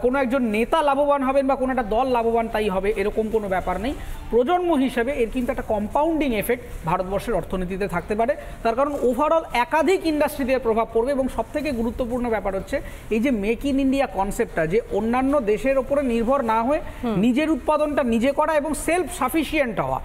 কোনো একজন নেতা লাভবান হবেন বা কোনো একটা দল লাভবান তাই হবে এরকম কোনো ব্যাপার নেই। প্রজন্ম হিসেবে এর কিন্তু একটা কম্পাউন্ডিং এফেক্ট ভারতবর্ষের অর্থনীতিতে থাকতে পারে, তার কারণ ওভারঅল একাধিক ইন্ডাস্ট্রিতে প্রভাব পড়বে। এবং সবথেকে গুরুত্বপূর্ণ ব্যাপার হচ্ছে এই যে মেক ইন ইন্ডিয়া কনসেপ্টটা, যে অন্যান্য দেশের ওপরে নির্ভর না হয়ে নিজের উৎপাদনটা নিজে করা এবং সেলফ সাফিসিয়েন্ট হওয়া,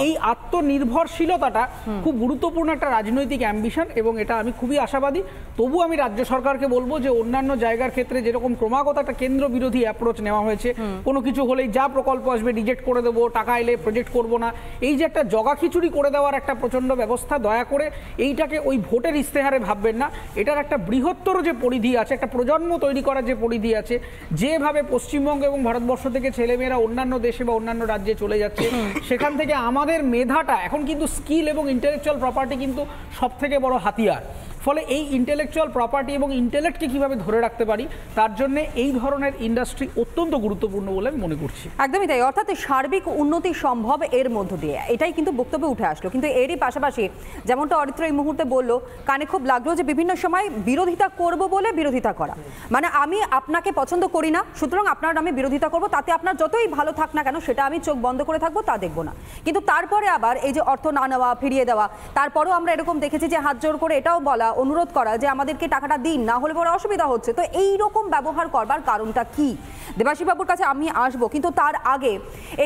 এই আত্মনির্ভরশীলতাটা খুব গুরুত্বপূর্ণ একটা রাজনৈতিক অ্যাম্বিশন এবং এটা আমি খুবই আশাবাদী। তবু আমি রাজ্য সরকারকে বলবো যে অন্যান্য জায়গার ক্ষেত্রে যেরকম ক্রমাগত একটা কেন্দ্র বিরোধী অ্যাপ্রোচ নেওয়া হয়েছে, কোনো কিছু হলেই যা প্রকল্প আসবে রিজেক্ট করে দেবো, টাকা এলে প্রজেক্ট করব না, এই যে একটা জগা খিচুড়ি করে দেওয়ার একটা প্রচণ্ড ব্যবস্থা, দয়া করে এইটাকে ওই ভোটের ইস্তেহারে ভাববেন না। এটার একটা বৃহত্তর যে পরিধি আছে, একটা প্রজন্ম তৈরি করার যে পরিধি আছে, যেভাবে পশ্চিমবঙ্গ এবং ভারতবর্ষ থেকে ছেলেমেয়েরা অন্যান্য দেশে বা অন্যান্য রাজ্যে চলে যাচ্ছে, সেখান থেকে আমাদের মেধাটা এখন কিন্তু স্কিল এবং ইন্টেলেকচুয়াল প্রপার্টি কিন্তু সব থেকে বড় হাতিয়ার। ফলে এই ইন্টেলেকচুয়াল প্রপার্টি এবং ইন্টেলেক্টকে কীভাবে ধরে রাখতে পারি তার জন্য এই ধরনের ইন্ডাস্ট্রি অত্যন্ত গুরুত্বপূর্ণ বলে আমি মনে করছি। একদমই তাই, অর্থাৎ সার্বিক উন্নতি সম্ভব এর মধ্য দিয়ে, এটাই কিন্তু বক্তব্যে উঠে আসলো। কিন্তু এরই পাশাপাশি যেমনটা অরিত্র এই মুহূর্তে বললো, কানে খুব লাগলো যে বিভিন্ন সময় বিরোধিতা করব বলে বিরোধিতা করা, মানে আমি আপনাকে পছন্দ করি না সুতরাং আপনার নামে বিরোধিতা করব, তাতে আপনার যতই ভালো থাক না কেন সেটা আমি চোখ বন্ধ করে থাকবো, তা দেখবো না। কিন্তু তারপরে আবার এই যে অর্থ না নেওয়া, ফিরিয়ে দেওয়া, তারপরেও আমরা এরকম দেখেছি যে হাত জোর করে এটাও বলা, অনুরোধ করা যে আমাদেরকে টাকাটা দিন, না হলে বড় অসুবিধা হচ্ছে। তো এই রকম ব্যবহার করবার কারণটা কি? দেবাশিস বাবুর কাছে আমি আসবো, কিন্তু তার আগে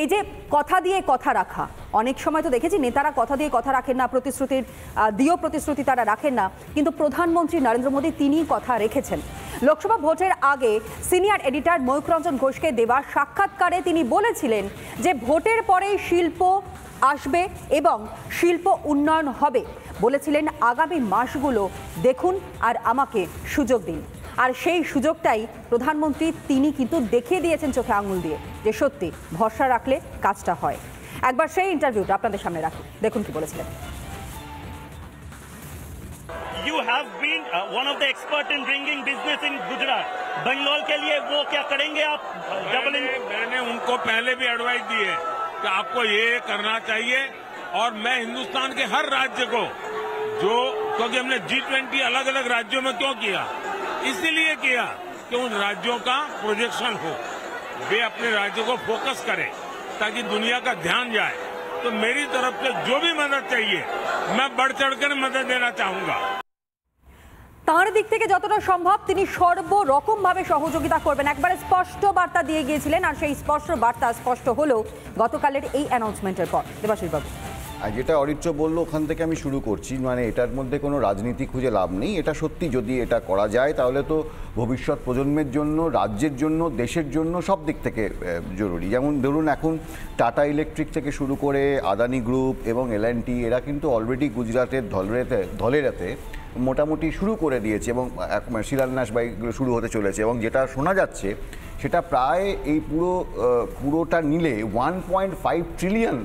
এই যে কথা দিয়ে কথা রাখা, অনেক সময় তো দেখেছি নেতারা কথা দিয়ে কথা রাখেন না, প্রতিশ্রুতি তারা রাখেন না, কিন্তু প্রধানমন্ত্রী নরেন্দ্র মোদী তিনি কথা রেখেছেন। লোকসভা ভোটের আগে সিনিয়র এডিটর ময়ূখ রঞ্জন ঘোষকে দেওয়া সাক্ষাৎকারে তিনি বলেছিলেন যে ভোটের পরেই শিল্প আসবে এবং শিল্প উন্নয়ন হবে। বলেছিলেন আগামী মাসগুলো দেখুন আর আমাকে সুযোগ দিন। আর সেই সুযোগটাই প্রধানমন্ত্রী তিনি কিন্তু দেখিয়ে দিয়েছেন চোখে আঙুল দিয়ে, যে সত্যি ভরসা রাখলে কাজটা হয়। একবার সেই ইন্টারভিউটা আপনাদের সামনে রাখি, দেখুন কি বলেছিলেন। You have been one of the expert in bringing business in Gujarat. Bangalore के लिए वो क्या करेंगे आप? मैंने उनको पहले भी एडवाइस दी है कि आपको ये करना चाहिए, और मैं हिंदुस्तान के हर राज्य को क्योंकि हमने G20 अलग अलग राज्यों में क्यों किया, इसीलिए किया कि उन राज्यों का प्रोजेक्शन हो, वे अपने राज्यों को फोकस करें ताकि दुनिया का ध्यान जाए। तो मेरी तरफ से जो भी मदद चाहिए मैं बढ़ चढ़कर मदद देना चाहूंगा। তাঁর দিক থেকে যতটা সম্ভব তিনি সর্বরকমভাবে সহযোগিতা করবেন, একবারে স্পষ্ট বার্তা দিয়ে গিয়েছিলেন। আর সেই স্পষ্ট বার্তা স্পষ্ট হলো গতকালের এই অ্যানাউন্সমেন্টের পর। দেবাশিস বাবু, আর যেটা অরিত্র বললো ওখান থেকে আমি শুরু করছি, মানে এটার মধ্যে কোনো রাজনীতি খুঁজে লাভ নেই। এটা সত্যি যদি এটা করা যায় তাহলে তো ভবিষ্যৎ প্রজন্মের জন্য, রাজ্যের জন্য, দেশের জন্য সব দিক থেকে জরুরি। যেমন ধরুন এখন টাটা ইলেকট্রিক থেকে শুরু করে আদানি গ্রুপ এবং L&T এরা কিন্তু অলরেডি গুজরাটের ধলেরাতে মোটামুটি শুরু করে দিয়েছে এবং শিলান্যাস বা এগুলো শুরু হতে চলেছে। এবং যেটা শোনা যাচ্ছে সেটা প্রায় এই পুরোটা নিলে 1.5 ট্রিলিয়ন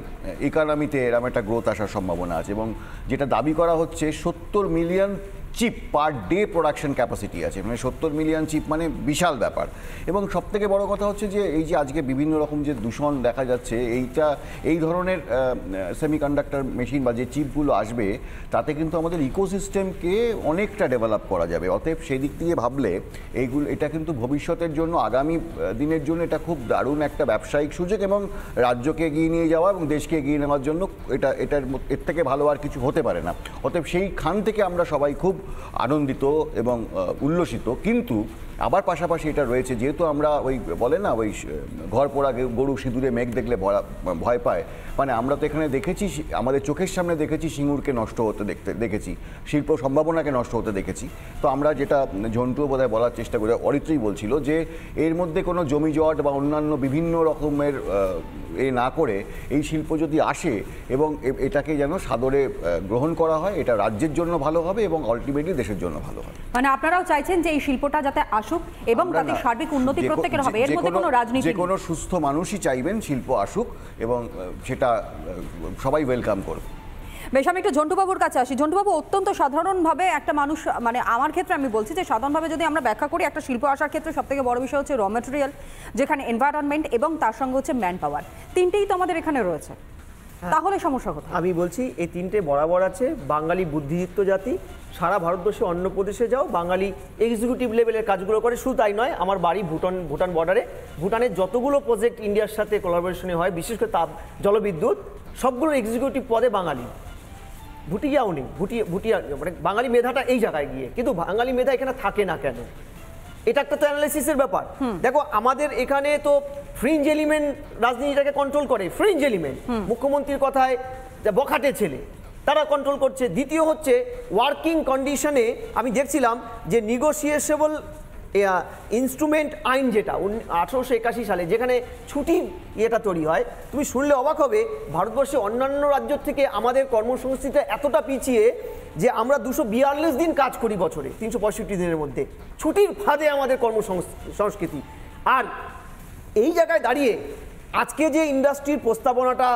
ইকোনমিতে এরকম একটা গ্রোথ আসার সম্ভাবনা আছে। এবং যেটা দাবি করা হচ্ছে 70 million chip per day production capacity আছে, মানে 70 মিলিয়ন চিপ মানে বিশাল ব্যাপার। এবং সবথেকে বড় কথা হচ্ছে যে এই যে আজকে বিভিন্ন রকম যে দূষণ দেখা যাচ্ছে, এই ধরনের সেমিকন্ডাক্টর মেশিন বা যে চিপগুলো আসবে তাতে কিন্তু আমাদের ইকোসিস্টেমকে অনেকটা ডেভেলপ করা যাবে। অতএব সেই দিক থেকে ভাবলে এটা কিন্তু ভবিষ্যতের জন্য, আগামী দিনের জন্য এটা খুব দারুণ একটা ব্যবসায়িক সুযোগ এবং রাজ্যকে এগিয়ে নিয়ে যাওয়া এবং দেশকে এগিয়ে নেওয়ার জন্য এর থেকে ভালো আর কিছু হতে পারে না। অতএব সেইখান থেকে আমরা সবাই খুব আনন্দিত এবং উল্লসিত। কিন্তু আবার পাশাপাশি এটা রয়েছে, যেহেতু আমরা ওই বলে না ওই ঘর পোড়া গরু সিঁদুরে মেঘ দেখলে ভয় পায়, মানে আমরা তো এখানে দেখেছি, আমাদের চোখের সামনে দেখেছি সিঙ্গুরকে নষ্ট হতে দেখেছি, শিল্প সম্ভাবনাকে নষ্ট হতে দেখেছি। তো আমরা যেটা ঝন্টুও বোধহয় বলার চেষ্টা করি, অরিত্রই বলছিল যে এর মধ্যে কোনো জমি জট বা অন্যান্য বিভিন্ন রকমের না করে এই শিল্প যদি আসে এবং এটাকে যেন সাদরে গ্রহণ করা হয়, এটা রাজ্যের জন্য ভালো হবে এবং আলটিমেটলি দেশের জন্য ভালো হবে। মানে আপনারাও চাইছেন যে এই শিল্পটা যাতে আসুক এবং তাতে সার্বিক উন্নতি প্রত্যেকের হবে, এর মধ্যে কোনো রাজনীতি, যে কোনো সুস্থ মানুষই চাইবেন শিল্প আসুক এবং সেটা সবাই ওয়েলকাম করবে। বেশ, আমি একটু ঝন্টুবাবুর কাছে আসি। ঝন্টুবাবু, অত্যন্ত সাধারণভাবে একটা মানুষ, মানে আমার ক্ষেত্রে আমি বলছি যে সাধারণভাবে যদি আমরা ব্যাখ্যা করি, একটা শিল্প আসার ক্ষেত্রে সবথেকে বড় বিষয় হচ্ছে র ম্যাটেরিয়াল, যেখানে এনভায়রনমেন্ট এবং তার সঙ্গে হচ্ছে ম্যান পাওয়ার, তিনটেই তো আমাদের এখানে রয়েছে। তাহলে সমস্যা কোথায়? আমি বলছি এই তিনটে বরাবর আছে। বাঙালি বুদ্ধিদীপ্ত জাতি, সারা ভারতবর্ষে অন্য প্রদেশে যাও, বাঙালি এক্সিকিউটিভ লেভেলের কাজগুলো করে। শুধু তাই নয়, আমার বাড়ি ভুটান বর্ডারে, ভুটানের যতগুলো প্রজেক্ট ইন্ডিয়ার সাথে কোলাবোরেশনে হয়, বিশেষ করে তাপ জলবিদ্যুৎ, সবগুলো এক্সিকিউটিভ পদে বাঙালি। ভুটিয়াও নেই, ভুটিয়া মানে বাঙালি মেধাটা এই জায়গায় গিয়ে, কিন্তু বাঙালি মেধা এখানে থাকে না কেন? এটা একটা তো অ্যানালাইসিসের ব্যাপার। দেখো আমাদের এখানে তো ফ্রিঞ্জ এলিমেন্ট রাজনীতিটাকে কন্ট্রোল করে, ফ্রিঞ্জ এলিমেন্ট, মুখ্যমন্ত্রীর কথায় বখাটে ছেলে, তারা কন্ট্রোল করছে। দ্বিতীয় হচ্ছে ওয়ার্কিং কন্ডিশনে আমি দেখছিলাম যে নিগোসিয়েবল ইনস্ট্রুমেন্ট আইন, যেটা 1881 সালে, যেখানে ছুটি ইয়েটা তৈরি হয়, তুমি শুনলে অবাক হবে ভারতবর্ষে অন্যান্য রাজ্য থেকে আমাদের কর্মসংস্কৃতি এতটা পিছিয়ে যে আমরা 242 দিন কাজ করি বছরে, 365 দিনের মধ্যে, ছুটির ফাঁদে আমাদের কর্মসংস্কৃতি। আর এই জায়গায় দাঁড়িয়ে আজকে যে ইন্ডাস্ট্রির প্রস্তাবনাটা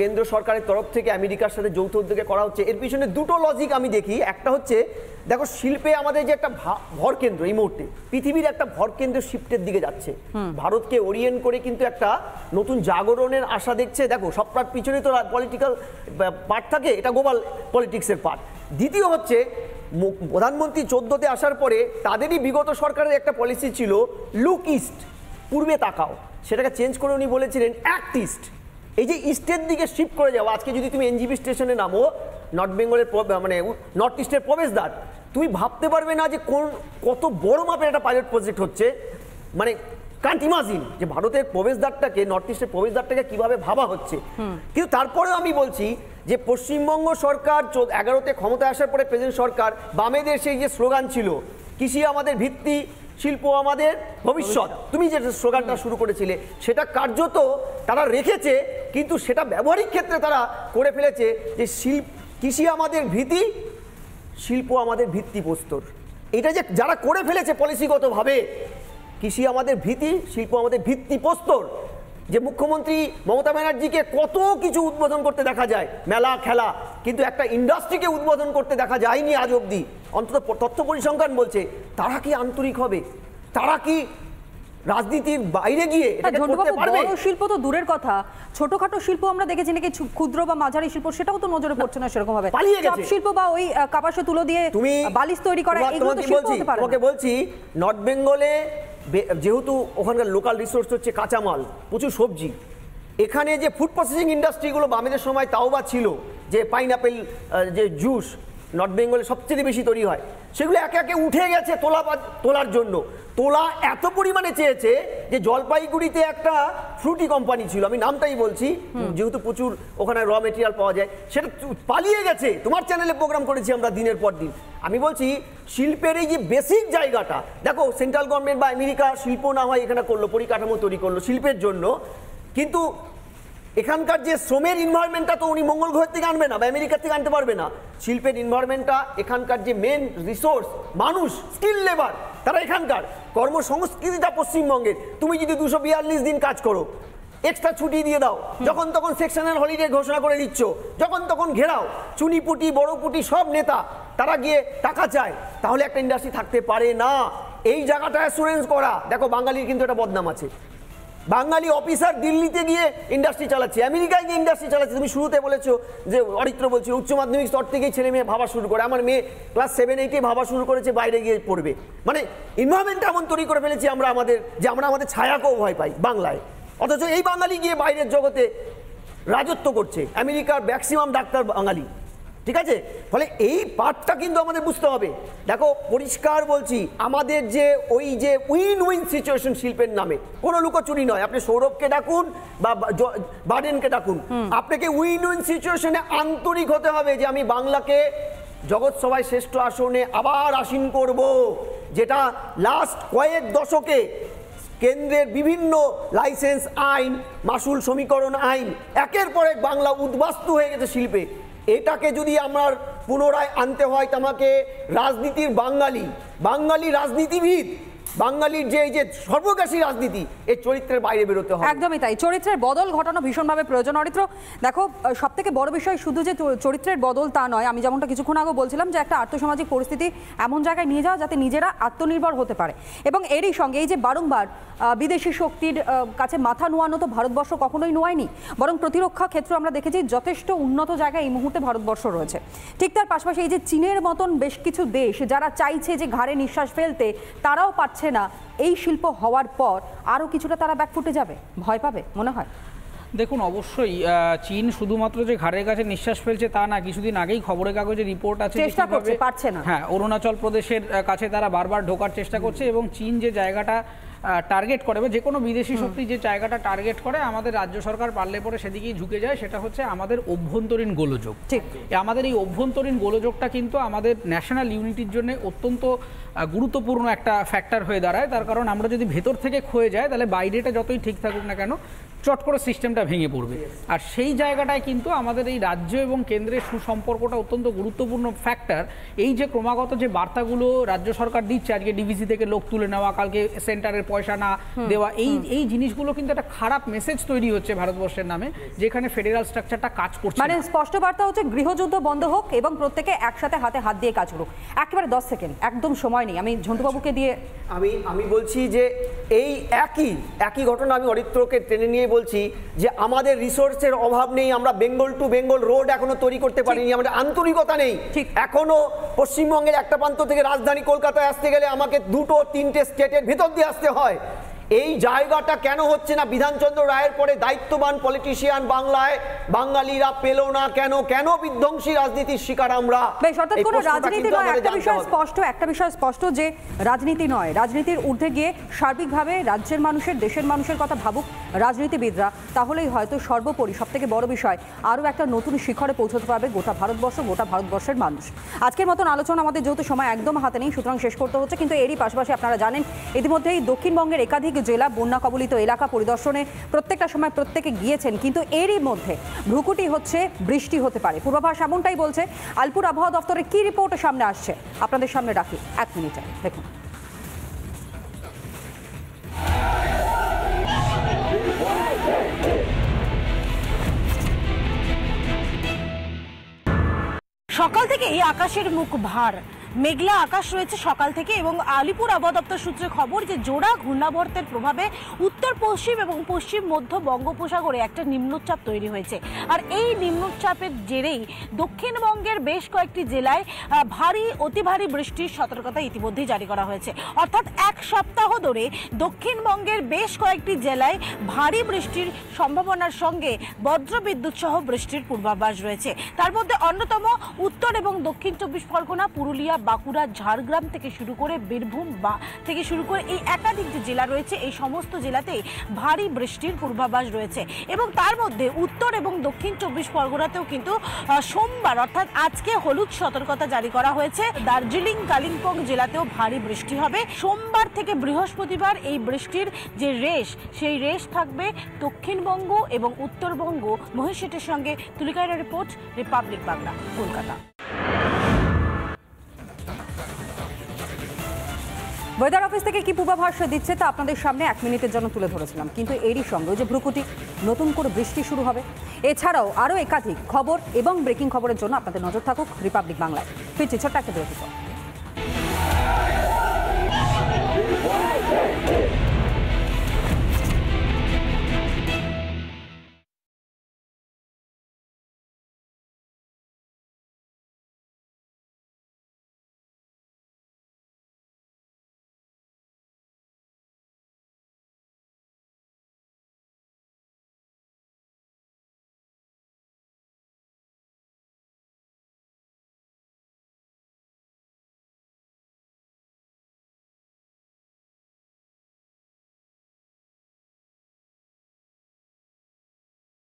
কেন্দ্র সরকারের তরফ থেকে আমেরিকার সাথে যৌথ উদ্যোগে করা হচ্ছে, এর পিছনে দুটো লজিক আমি দেখি। একটা হচ্ছে, দেখো শিল্পে আমাদের যে একটা ভর কেন্দ্র, এই মুহূর্তে পৃথিবীর একটা ভর কেন্দ্র শিফটের দিকে যাচ্ছে, ভারতকে ওরিয়েন্ট করে কিন্তু একটা নতুন জাগরণের আশা দেখছে। দেখো সবটার পিছনে তো পলিটিক্যাল পার্ট থাকে, এটা গ্লোবাল পলিটিক্সের পার্ট। দ্বিতীয় হচ্ছে, প্রধানমন্ত্রী 14তে আসার পরে তাদেরই বিগত সরকারের একটা পলিসি ছিল লুক ইস্ট, পূর্বে তাকাও, সেটাকে চেঞ্জ করে উনি বলেছিলেন অ্যাক্ট ইস্ট। এই যে ইস্টের দিকে শিফট করে যাওয়া, আজকে যদি তুমি এনজিবি স্টেশনে নামো, নর্থ বেঙ্গলের মানে নর্থ ইস্টের প্রবেশদ্বার, তুমি ভাবতে পারবে না যে কত বড় মাপের একটা পাইলট প্রজেক্ট হচ্ছে। মানে কান্ট ইমাজিন যে ভারতের প্রবেশদ্বারটাকে, নর্থ ইস্টের প্রবেশদ্বারটাকে কিভাবে ভাবা হচ্ছে। কিন্তু তারপরেও আমি বলছি যে পশ্চিমবঙ্গ সরকার 11তে ক্ষমতায় আসার পরে প্রেজেন্ট সরকার, বামেদের সেই যে স্লোগান ছিল কৃষি আমাদের ভিত্তি, শিল্প আমাদের ভবিষ্যৎ, তুমি যে স্লোগানটা শুরু করেছিলে, সেটা কার্যত তারা রেখেছে, কিন্তু সেটা ব্যবহারিক ক্ষেত্রে তারা করে ফেলেছে যে কৃষি আমাদের ভীতি, শিল্প আমাদের ভিত্তিপ্রস্তর। এটা যে যারা করে ফেলেছে পলিসিগতভাবে, কৃষি আমাদের ভীতি, শিল্প আমাদের ভিত্তিপ্রস্তর, যে মুখ্যমন্ত্রী মমতা ব্যানার্জিকে কত কিছু উদ্বোধন করতে দেখা যায়, মেলা খেলা, কিন্তু একটা ইন্ডাস্ট্রিকে উদ্বোধন করতে দেখা যায়নি আজ অবধি। অন্তত তথ্য পরিসংখ্যান বলছে। তারা কি আন্তরিক হবে? তারা কি রাজনীতির বাইরে গিয়ে এটা করতে পারবে? বড় শিল্প তো দূরের কথা, ছোটখাটো শিল্প আমরা দেখেছি নাকি ক্ষুদ্র বা মাঝারি শিল্প, সেটাও তো নজরে পড়ছে না সেরকম ভাবে। চাপ শিল্প বা ওই কাপাসে তুলো দিয়ে বালিশ তৈরি করা, এগুলো তো শিল্প হতে পারে না। তোমাকে বলছি, নর্থ বেঙ্গলে যেহেতু ওখানকার লোকাল রিসোর্স হচ্ছে কাঁচামাল, প্রচুর সবজি, এখানে যে ফুড প্রসেসিং ইন্ডাস্ট্রিগুলো বামেদের সময় তাও বা ছিল, যে পাইনাপেল যে জুস, নর্থ বেঙ্গলে সবচেয়ে বেশি তৈরি হয়, সেগুলো একে একে উঠে গেছে তোলার জন্য। তোলা এত পরিমাণে চেয়েছে যে জলপাইগুড়িতে একটা ফ্রুটি কোম্পানি ছিল, আমি নামটাই বলছি যেহেতু প্রচুর ওখানে র মেটেরিয়াল পাওয়া যায়, সেটা পালিয়ে গেছে। তোমার চ্যানেলে প্রোগ্রাম করেছি আমরা দিনের পর দিন। আমি বলছি শিল্পের এই যে বেসিক জায়গাটা দেখো, সেন্ট্রাল গভর্নমেন্ট বা আমেরিকা শিল্প না হয় এখানে করলো, পরিকাঠামো তৈরি করলো শিল্পের জন্য, কিন্তু এখানকার যে শ্রমের ইনভায়রনমেন্টটা তো উনি মঙ্গল গ্রহ থেকে আনবে না বা আমেরিকার থেকে আনতে পারবে না। শিল্পের ইনভায়রনমেন্টটা, এখানকার যে মেন রিসোর্স মানুষ, স্কিল লেবার, তারা এখানকার কর্মসংস্কৃতিটা পশ্চিমবঙ্গের। তুমি যদি 242 দিন কাজ করো, এক্সট্রা ছুটি দিয়ে দাও, যখন তখন সেকশনাল হলিডে ঘোষণা করে দিচ্ছ, যখন তখন ঘেরাও, চুনিপুটি বড়পুটি সব নেতা তারা গিয়ে টাকা চায়, তাহলে একটা ইন্ডাস্ট্রি থাকতে পারে না। এই জায়গাটা অ্যাসুরেন্স করা, দেখো বাঙালির কিন্তু একটা বদনাম আছে, বাঙালি অফিসার দিল্লিতে গিয়ে ইন্ডাস্ট্রি চালাচ্ছে, আমেরিকায় গিয়ে ইন্ডাস্ট্রি চালাচ্ছে। তুমি শুরুতে বলেছো যে অরিত্র বলছিল উচ্চ মাধ্যমিক স্তর থেকেই ছেলে মেয়ে ভাবা শুরু করে, আমার মেয়ে ক্লাস 7-8 ভাবা শুরু করেছে বাইরে গিয়ে পড়বে। মানে ইনভায়রনমেন্টটা এমন তৈরি করে ফেলেছি আমরা আমাদের ছায়াকেও ভয় পাই বাংলায়, অথচ এই বাঙালি গিয়ে বাইরের জগতে রাজত্ব করছে। আমেরিকার ম্যাক্সিমাম ডাক্তার বাঙালি, ঠিক আছে? ফলে এই পার্টটা কিন্তু আমাদের বুঝতে হবে। দেখো পরিষ্কার বলছি, আমাদের যে ওই যে উইন উইন সিচুয়েশন শিল্পের নামে কোনো লুকোচুরি নয়। আপনি সৌরভকে ডাকুন বা বাডেনকে ডাকুন, আপনাকে উইন উইন সিচুয়েশনে আন্তরিক হতে হবে যে আমি বাংলাকে জগৎ সভায় শ্রেষ্ঠ আসনে আবার আসীন করব, যেটা লাস্ট কয়েক দশকে কেন্দ্রের বিভিন্ন লাইসেন্স আইন, মাসুল সমীকরণ আইন, একের পর এক বাংলা উদ্বাস্তু হয়ে গেছে শিল্পে। এটাকে যদি আমার পুনরায় আনতে হয়, তোমাকে রাজনীতির বাঙালি রাজনীতিবিদ, বাঙালির যে এই যে সর্বগ্রাসী রাজনীতি, এই চরিত্রের বাইরে বেরোতে হবে। একদমই তাই, চরিত্রের বদল ঘটানো ভীষণভাবে প্রয়োজন। অরিত্র, দেখো সব থেকে বড় বিষয় শুধু যে চরিত্রের বদল তা নয়, আমি যেমনটা কিছুক্ষণ আগে বলছিলাম যে একটা আর্থসামাজিক পরিস্থিতি এমন জায়গায় নিয়ে যাওয়া যাতে নিজেরা আত্মনির্ভর হতে পারে, এবং এরই সঙ্গে এই যে বারংবার বিদেশি শক্তির কাছে মাথা নোয়ানো তো ভারতবর্ষ কখনোই নোয়ায়নি, বরং প্রতিরক্ষা ক্ষেত্রে আমরা দেখেছি যথেষ্ট উন্নত জায়গায় এই মুহূর্তে ভারতবর্ষ রয়েছে। ঠিক তার পাশাপাশি এই যে চীনের মতন বেশ কিছু দেশ যারা চাইছে যে ঘাড়ে নিঃশ্বাস ফেলতে, তারাও পাচ্ছে না। এই শিল্প হওয়ার পর আরো কিছুটা তারা ব্যাকফুটে যাবে, ভয় পাবে মনে হয়। দেখুন অবশ্যই চীন শুধুমাত্র যে ঘাড়ের কাছে নিঃশ্বাস ফেলছে তা না, কিছুদিন আগেই খবরের কাগজে রিপোর্ট আছে চেষ্টা করছে, পারছে না। হ্যাঁ, অরুণাচল প্রদেশের কাছে তারা বারবার ঢোকার চেষ্টা করছে, এবং চীন যে জায়গাটা টার্গেট করে বা যে কোনো বিদেশি শক্তি যে জায়গাটা টার্গেট করে, আমাদের রাজ্য সরকার পারলে পরে সেদিকেই ঝুঁকে যায়। সেটা হচ্ছে আমাদের অভ্যন্তরীণ গোলযোগ। ঠিক, আমাদের এই অভ্যন্তরীণ গোলযোগটা কিন্তু আমাদের ন্যাশনাল ইউনিটির জন্য অত্যন্ত গুরুত্বপূর্ণ একটা ফ্যাক্টর হয়ে দাঁড়ায়। তার কারণ আমরা যদি ভেতর থেকে ক্ষয়ে যায়, তাহলে বাইরেটা যতই ঠিক থাকুক না কেন, চট করে সিস্টেমটা ভেঙে পড়বে। আর সেই জায়গাটায় কিন্তু আমাদের এই রাজ্য এবং কেন্দ্রের সুসম্পর্কটা অত্যন্ত গুরুত্বপূর্ণ ফ্যাক্টর। এই যে ক্রমাগত যে বার্তাগুলো রাজ্য সরকার দিচ্ছে, আজকে ডিভিসি থেকে লোক তুলে নেওয়া, কালকে সেন্টারের পয়সা না দেওয়া, এই জিনিসগুলো কিন্তু একটা খারাপ মেসেজ তৈরি হচ্ছে ভারতবর্ষের নামে, যেখানে ফেডারেল স্ট্রাকচারটা কাজ করছে। মানে স্পষ্ট বার্তা হচ্ছে গৃহযুদ্ধ বন্ধ হোক এবং প্রত্যেকে একসাথে হাতে হাত দিয়ে কাজ করুক। একেবারে 10 সেকেন্ড, একদম সময় নেই, আমি ঝন্টুবাবুকে দিয়ে আমি বলছি যে এই একই ঘটনা আমি অরিত্রকে টেনে নিয়ে বলছি যে আমাদের রিসোর্সের অভাব নেই, আমরা বেঙ্গল টু বেঙ্গল রোড এখনো তৈরি করতে পারিনি, আমাদের আন্তরিকতা নেই। এখনো পশ্চিমবঙ্গের একটা প্রান্ত থেকে রাজধানী কলকাতায় আসতে গেলে আমাকে 2-3টে স্টেটের ভিতর দিয়ে আসতে হয়। এই জায়গাটা কেন হচ্ছে না? বিধানচন্দ্র রায়ের পরে দায়িত্ববান পলিটিশিয়ান বাংলায় বাঙালিরা পেল না কেন? কেন বিধ্বংসী রাজনীতির শিকার আমরা? বেশ, অর্থাৎ কোনো রাজনীতি নয়, একটা বিষয় স্পষ্ট যে রাজনীতি নয়, রাজনীতির ঊর্ধ্বে গিয়ে সার্বিকভাবে রাজ্যের মানুষের, দেশের মানুষের কথা ভাবুক রাজনীতিবিদরা, তাহলেই হয়তো সর্বোপরি সবথেকে বড় বিষয় আরও একটা নতুন শিখরে পৌঁছতে পারবে গোটা ভারতবর্ষ, গোটা ভারতবর্ষের মানুষ। আজকের মতন আলোচনা আমাদের যেহেতু সময় একদম হাতে নেই, সুতরাং শেষ করতে হচ্ছে, কিন্তু এরই পাশাপাশি আপনারা জানেন ইতিমধ্যেই দক্ষিণবঙ্গের একাধিক জেলা বন্যা কবলিত এলাকা পরিদর্শনে প্রত্যেকটা সময় প্রত্যেকে গিয়েছেন, কিন্তু এরই মধ্যে ভ্রুকুটি হচ্ছে বৃষ্টি হতে পারে। পূর্বাভাস এমনটাই বলছে। আলিপুর আবহাওয়া দপ্তরের কি রিপোর্ট সামনে আসছে আপনাদের সামনে রাখি 1 মিনিটে, দেখুন। সকাল থেকে আকাশের মুখ ভার, মেঘলা আকাশ রয়েছে সকাল থেকে এবং আলিপুর আবহাওয়া দপ্তর সূত্রে খবর যে জোড়া ঘূর্ণাবর্তের প্রভাবে উত্তর পশ্চিম এবং পশ্চিম মধ্য বঙ্গোপসাগরে একটা নিম্নচাপ তৈরি হয়েছে। আর এই নিম্নচাপের জেরেই দক্ষিণবঙ্গের বেশ কয়েকটি জেলায় ভারী অতি ভারী বৃষ্টির সতর্কতা ইতিমধ্যেই জারি করা হয়েছে। অর্থাৎ এক সপ্তাহ ধরে দক্ষিণবঙ্গের বেশ কয়েকটি জেলায় ভারী বৃষ্টির সম্ভাবনার সঙ্গে বজ্রবিদ্যুৎ সহ বৃষ্টির পূর্বাভাস রয়েছে। তার মধ্যে অন্যতম উত্তর এবং দক্ষিণ 24 পরগনা, পুরুলিয়া, বাঁকুড়া, ঝাড়গ্রাম থেকে শুরু করে বীরভূম থেকে শুরু করে এই একাধিক যে জেলা রয়েছে এই সমস্ত জেলাতেই ভারী বৃষ্টির পূর্বাভাস রয়েছে। এবং তার মধ্যে উত্তর এবং দক্ষিণ 24 পরগনাতেও কিন্তু সোমবার অর্থাৎ আজকে হলুদ সতর্কতা জারি করা হয়েছে। দার্জিলিং, কালিম্পং জেলাতেও ভারী বৃষ্টি হবে। সোমবার থেকে বৃহস্পতিবার এই বৃষ্টির যে রেশ সেই রেশ থাকবে দক্ষিণবঙ্গ এবং উত্তরবঙ্গ। মহিষেটের সঙ্গে তুলিকার report, republic Bangla, Kolkata. Weather office থেকে কি পূর্বাভাস দিচ্ছে তা আপনাদের সামনে 1 মিনিটের জন্য তুলে ধরেছিলাম, কিন্তু এরই সঙ্গে যে ভ্রুকুটি নতুন করে বৃষ্টি শুরু হবে। এছাড়াও আরও একাধিক খবর এবং ব্রেকিং খবরের জন্য আপনাদের নজর থাকুক রিপাবলিক বাংলায়। ফিরছি ছোট্ট একটা বিরতি।